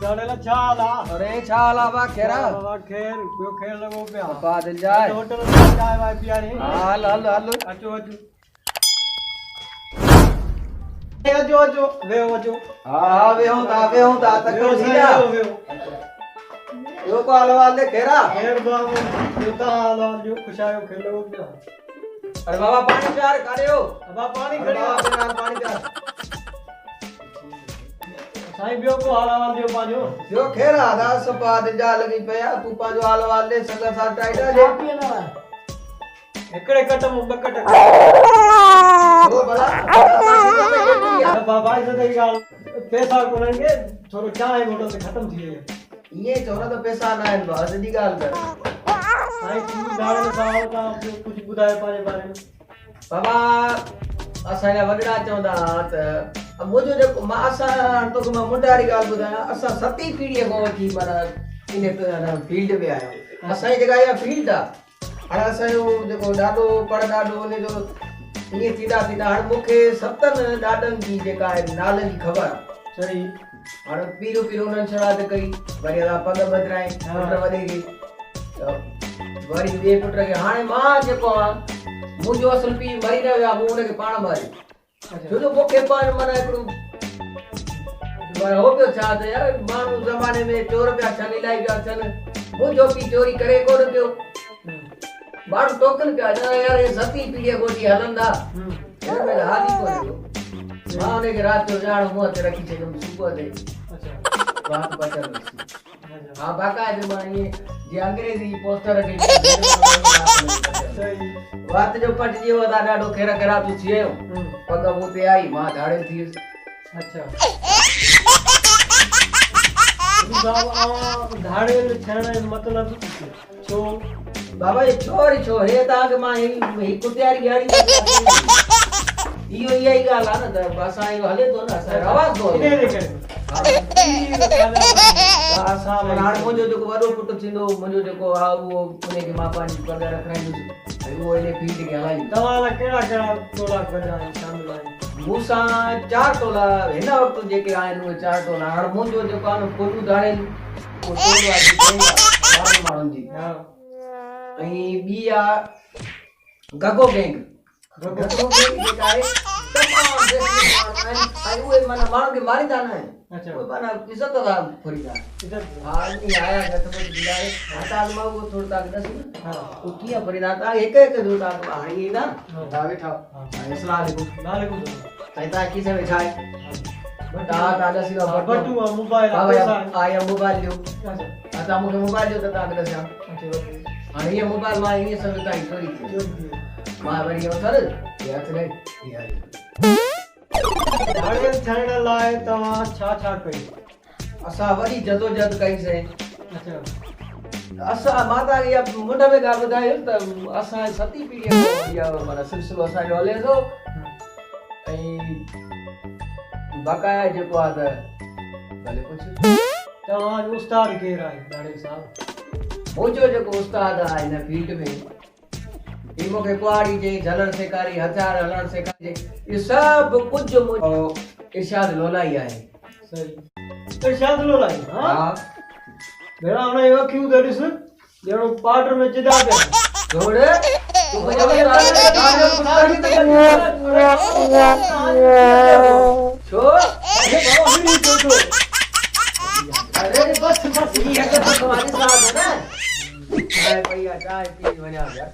दाड़ेला छाला अरे छाला बा खेरा बाबा खेर बियो खेर लगो पे पा दिल जाए होटल में चाय वाय पियारी हाल हाल हाल अचो अचो वे अचो हां वे होता तक दिया यो को हलवा ले खेरा खेर बाबू जुता हाल जो खुशायो खेलो क्या अरे बाबा पानी प्यार काढ़ियो बाबा पानी खड़िया पानी प्यार साईं बियो को हालवा दियो पाजो जो खेरा दा सपा दिजा लगी पया तू पाजो हलवा ले संगा सा टाइटा ले पियना एकड़े कटम बकट वो बड़ा बाबा से दई गाल पैसा कोनेंगे थोरो चाय बोतल से खत्म थी ये छोरा तो पैसा ना है बस दी गाल कर साईं तू दाड़े में साव का कुछ बुधाए पाजे बारे में बाबा असा वडड़ा चवंदा त अब मुझे जो मासा तो को मुंडारी गाल बुधाया असा सती पीढ़ी को वठी माना इने फील्ड में आयो असा जगह या फील्ड आ हाणे असा जो जेको ॾाढो पढ़ ॾाढो ने जो ये सीधा हाणे मूंखे सतन ॾाढनि जी जेका आहे नालनि जी ख़बर सही हाणे पीरो पीरो उन्हनि शरात कई वरी अला पग बदराए पुट वॾे खे वरी ॿिए पुट खे हाणे मां जेको आहे मुंहिंजो असुल पीउ मरी न वियो आहे मूं हुनखे पाण मारियो छो जो मूंखे पाण माना हिकिड़ो माना हो पियो छा त यार माण्हू ज़माने में चोर पिया थियनि इलाही पिया थियनि मुंहिंजो पीउ चोरी करे कोन पियो माण्हू टोकनि पिया यार हे सती पीढ़ीअ गोटी हलंदा हिन में हाल ई कोन्हे को मां हुनखे राति जो ॼाण मुंहं ते रखी छॾियुमि सुबुह ते राति बचल हाँ बाक़ाइदे मां इएं जीअं अंग्रेज़ी पोस्टर खे रात जो पटिजी वियो त ॾाढो खेर ख़राब थी वियो पग मूं ते आई मां धाड़े थी अच्छा बाबा धाड़े थियण मतलब छो बाबा ये छोरी छो हे ताके मां ही कुटियारी गाड़ी इहो इहा ई ॻाल्हि आहे न त असां इहो हले थो न असां रवाज़ थो इन जे करे असां हाणे मुंहिंजो जेको वॾो पुटु थींदो मुंहिंजो जेको आहे उहो उनखे मां पंहिंजी पघार रखाईंदुसि उहो इन फील्ड खे हलाईंदो तव्हां कहिड़ा कहिड़ा टोला गॾा शामिल आहिनि मूंसां 4 टोला हिन वक़्तु जेके आहिनि उहे 4 टोला हाणे मुंहिंजो जेको आहे न कोटू धाड़े उहो टोलो आहे माण्हुनि जी ऐं ॿी आहे गगो गैंग जेका आहे तमामु उहे माना माण्हू खे मारींदा न आहिनि अच्छा उहे माना इज़त था फुरींदा हा ईअं आया घटि वधि ॿुधाए हाणे मां उहो थोरो तव्हांखे ॾसी हा उहो कीअं फुरींदा तव्हां हिकु हिकु जो तव्हां हाणे ईंदा तव्हां वेठा अस्सलाम वालेकुम साईं तव्हां किसे वेठा आहे तव्हां ॾसी बटू मोबाइल आया मोबाइल ॾियो तव्हां मूंखे मोबाइल ॾियो त तव्हांखे ॾसियां हाणे इहा मोबाइल मां ईअं सम्झो तव्हांजी चोरी थी मां वरी इहो सर हथ ॾे धाड़े थियण लाइ तव्हां छा छा कई असां वरी जदोजहद कईसीं अच्छा असां मां तव्हांखे इहा मुंड में ॻाल्हि ॿुधायो त असां सती पीढ़ीअ खां इहा माना सिलसिलो असांजो हले थो ऐं बक़ाया जेको आहे त भले पुछ तव्हांजो उस्ताद केरु आहे धाड़े साहब मुंहिंजो जेको उस्ताद आहे हिन फील्ड में ही मूंखे कुआड़ी जे झलण सेखारी हथियार हलण सेखारी इहो सभु कुझु इरशाद लोलाई आहे सही इरशाद लोलाई हा भेड़ा हुनजी अखियूं त ॾिस ॼणो पाउडर में चिदा पिया छोड़ तूं छो अरे बस बस ये तो तुम्हारी बात है ना चाय भैया चाय पी बना यार